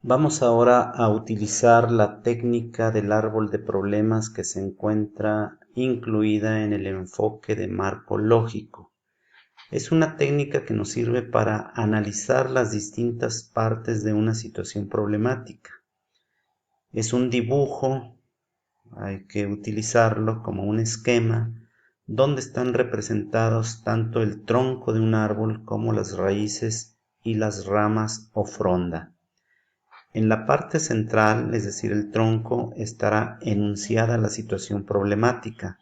Vamos ahora a utilizar la técnica del árbol de problemas que se encuentra incluida en el enfoque de marco lógico. Es una técnica que nos sirve para analizar las distintas partes de una situación problemática. Es un dibujo, hay que utilizarlo como un esquema, donde están representados tanto el tronco de un árbol como las raíces y las ramas o fronda. En la parte central, es decir, el tronco, estará enunciada la situación problemática,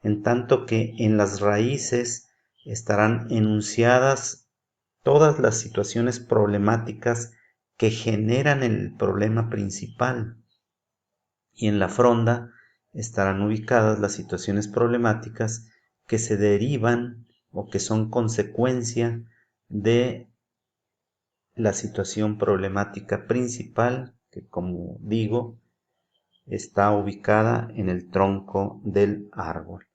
en tanto que en las raíces estarán enunciadas todas las situaciones problemáticas que generan el problema principal, y en la fronda estarán ubicadas las situaciones problemáticas que se derivan o que son consecuencia de la situación problemática principal, que como digo, está ubicada en el tronco del árbol.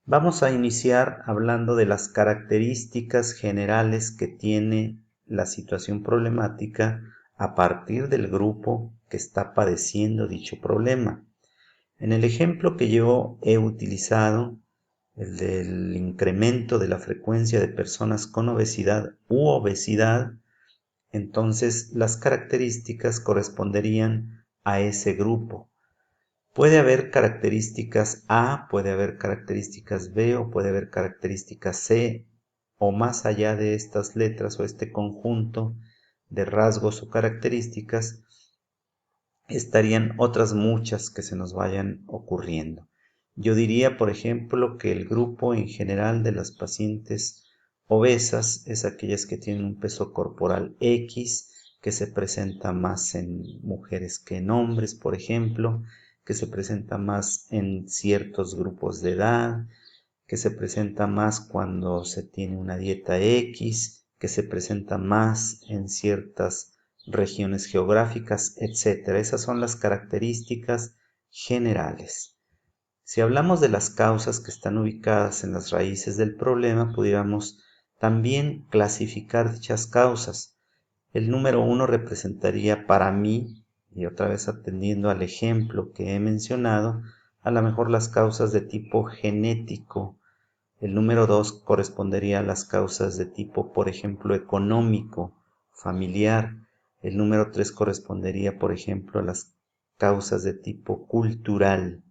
Vamos a iniciar hablando de las características generales que tiene la situación problemática a partir del grupo que está padeciendo dicho problema. En el ejemplo que yo he utilizado, el del incremento de la frecuencia de personas con obesidad u obesidad, entonces las características corresponderían a ese grupo. Puede haber características A, puede haber características B o puede haber características C, o más allá de estas letras o este conjunto de rasgos o características, estarían otras muchas que se nos vayan ocurriendo. Yo diría, por ejemplo, que el grupo en general de las pacientes obesas es aquellas que tienen un peso corporal X, que se presenta más en mujeres que en hombres, por ejemplo, que se presenta más en ciertos grupos de edad, que se presenta más cuando se tiene una dieta X, que se presenta más en ciertas regiones geográficas, etc. Esas son las características generales. Si hablamos de las causas que están ubicadas en las raíces del problema, pudiéramos también clasificar dichas causas. El número 1 representaría para mí, y otra vez atendiendo al ejemplo que he mencionado, a lo mejor las causas de tipo genético. El número 2 correspondería a las causas de tipo, por ejemplo, económico, familiar. El número 3 correspondería, por ejemplo, a las causas de tipo cultural.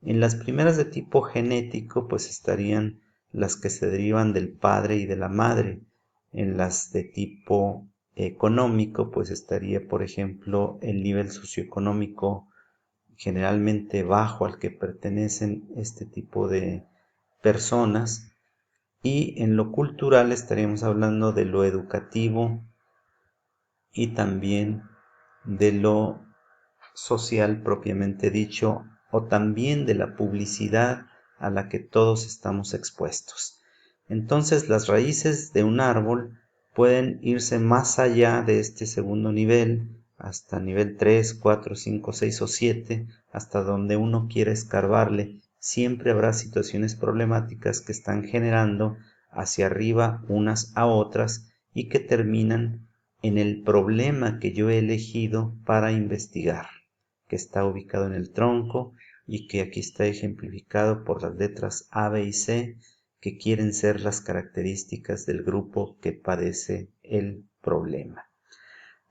En las primeras de tipo genético, pues estarían las que se derivan del padre y de la madre. En las de tipo económico, pues estaría, por ejemplo, el nivel socioeconómico generalmente bajo al que pertenecen este tipo de personas. Y en lo cultural estaríamos hablando de lo educativo y también de lo social propiamente dicho, o también de la publicidad a la que todos estamos expuestos. Entonces las raíces de un árbol pueden irse más allá de este segundo nivel, hasta nivel 3, 4, 5, 6 o 7, hasta donde uno quiera escarbarle. Siempre habrá situaciones problemáticas que están generando hacia arriba unas a otras y que terminan en el problema que yo he elegido para investigar, que está ubicado en el tronco y que aquí está ejemplificado por las letras A, B y C, que quieren ser las características del grupo que padece el problema.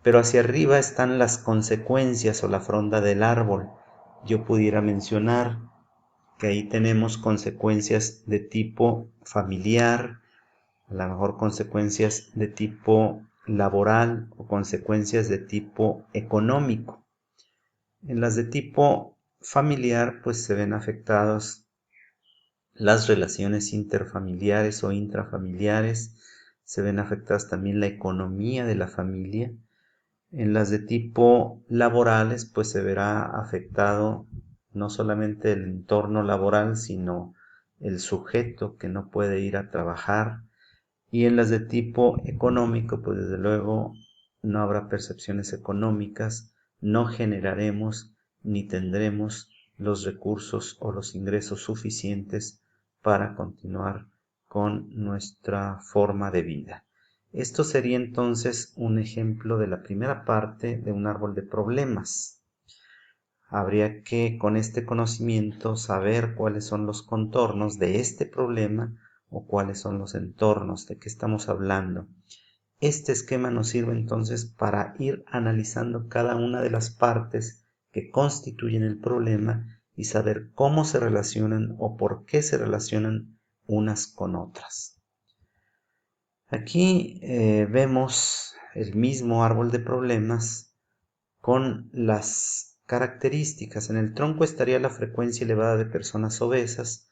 Pero hacia arriba están las consecuencias o la fronda del árbol. Yo pudiera mencionar que ahí tenemos consecuencias de tipo familiar, a lo mejor consecuencias de tipo laboral o consecuencias de tipo económico. En las de tipo familiar, pues se ven afectados las relaciones interfamiliares o intrafamiliares, se ven afectadas también la economía de la familia. En las de tipo laborales, pues se verá afectado no solamente el entorno laboral, sino el sujeto que no puede ir a trabajar. Y en las de tipo económico, pues desde luego no habrá percepciones económicas, no generaremos ni tendremos los recursos o los ingresos suficientes para continuar con nuestra forma de vida. Esto sería entonces un ejemplo de la primera parte de un árbol de problemas. Habría que, con este conocimiento, saber cuáles son los contornos de este problema o cuáles son los entornos, de qué estamos hablando. Este esquema nos sirve entonces para ir analizando cada una de las partes que constituyen el problema y saber cómo se relacionan o por qué se relacionan unas con otras. Aquí vemos el mismo árbol de problemas con las características. En el tronco estaría la frecuencia elevada de personas obesas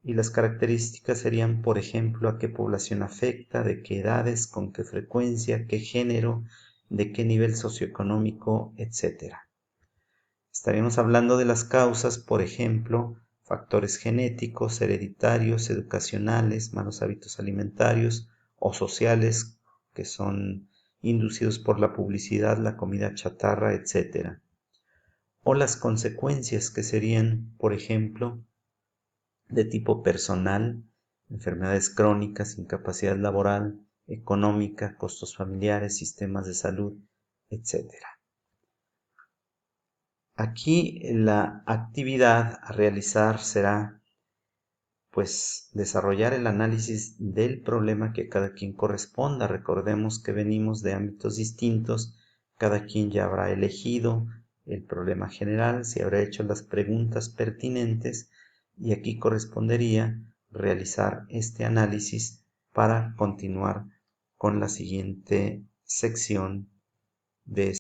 y las características serían, por ejemplo, a qué población afecta, de qué edades, con qué frecuencia, qué género, de qué nivel socioeconómico, etc. Estaríamos hablando de las causas, por ejemplo, factores genéticos, hereditarios, educacionales, malos hábitos alimentarios o sociales que son inducidos por la publicidad, la comida chatarra, etc. O las consecuencias que serían, por ejemplo, de tipo personal, enfermedades crónicas, incapacidad laboral, económica, costos familiares, sistemas de salud, etc. Aquí la actividad a realizar será pues desarrollar el análisis del problema que cada quien corresponda. Recordemos que venimos de ámbitos distintos, cada quien ya habrá elegido el problema general, se habrá hecho las preguntas pertinentes y aquí correspondería realizar este análisis para continuar con la siguiente sección de